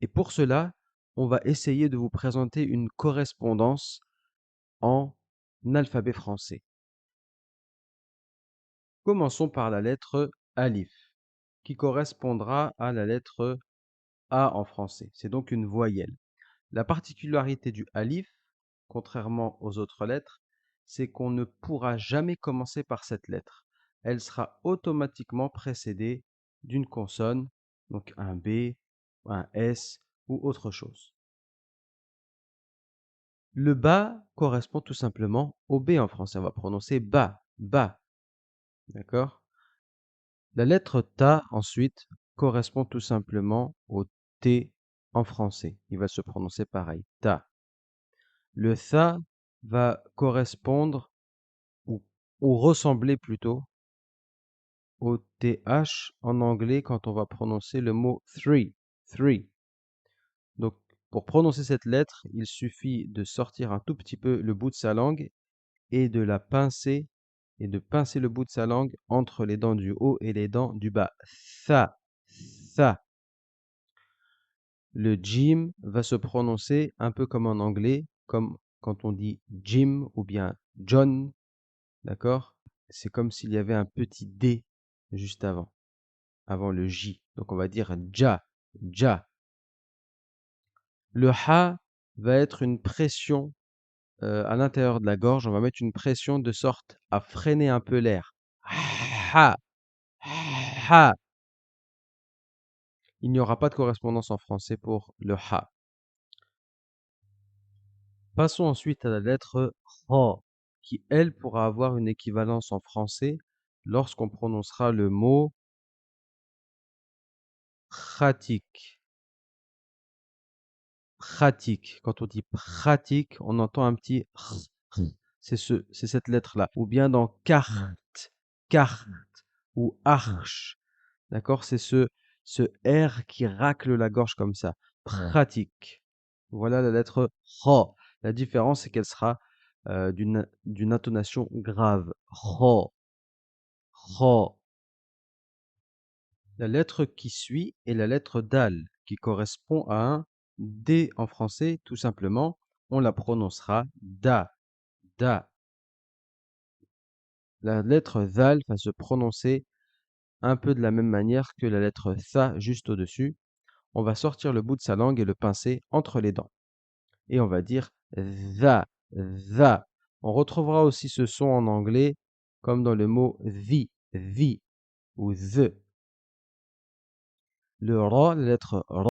Et pour cela, on va essayer de vous présenter une correspondance en alphabet français. Commençons par la lettre alif, qui correspondra à la lettre A en français. C'est donc une voyelle. La particularité du alif, contrairement aux autres lettres, c'est qu'on ne pourra jamais commencer par cette lettre. Elle sera automatiquement précédée d'une consonne, donc un B, un S ou autre chose. Le ba correspond tout simplement au B en français. On va prononcer ba, ba. D'accord? La lettre ta, ensuite, correspond tout simplement au T en français. Il va se prononcer pareil, ta. Le tha va correspondre ou ressembler plutôt au TH en anglais quand on va prononcer le mot three, three. Donc, pour prononcer cette lettre, il suffit de sortir un tout petit peu le bout de sa langue et de la pincer et de pincer le bout de sa langue entre les dents du haut et les dents du bas. Tha, tha. Le jim va se prononcer un peu comme en anglais, comme quand on dit Jim ou bien John, d'accord? C'est comme s'il y avait un petit D juste avant le J. Donc on va dire ja, ja. Le ha va être une pression à l'intérieur de la gorge. On va mettre une pression de sorte à freiner un peu l'air. Ha, ha. Il n'y aura pas de correspondance en français pour le ha. Passons ensuite à la lettre ra, qui, elle, pourra avoir une équivalence en français lorsqu'on prononcera le mot pratique. Pratique. Quand on dit pratique, on entend un petit c'est cette lettre-là. Ou bien dans carte, carte ou arche. D'accord? C'est ce R qui racle la gorge comme ça. Pratique. Voilà la lettre ra. La différence, c'est qu'elle sera d'une intonation grave. Ra, ra. La lettre qui suit est la lettre dal, qui correspond à un D en français, tout simplement. On la prononcera da, da. La lettre dal va se prononcer un peu de la même manière que la lettre tha juste au-dessus. On va sortir le bout de sa langue et le pincer entre les dents. Et on va dire tha, tha. On retrouvera aussi ce son en anglais comme dans le mot the ou the. Le ra, la lettre ra,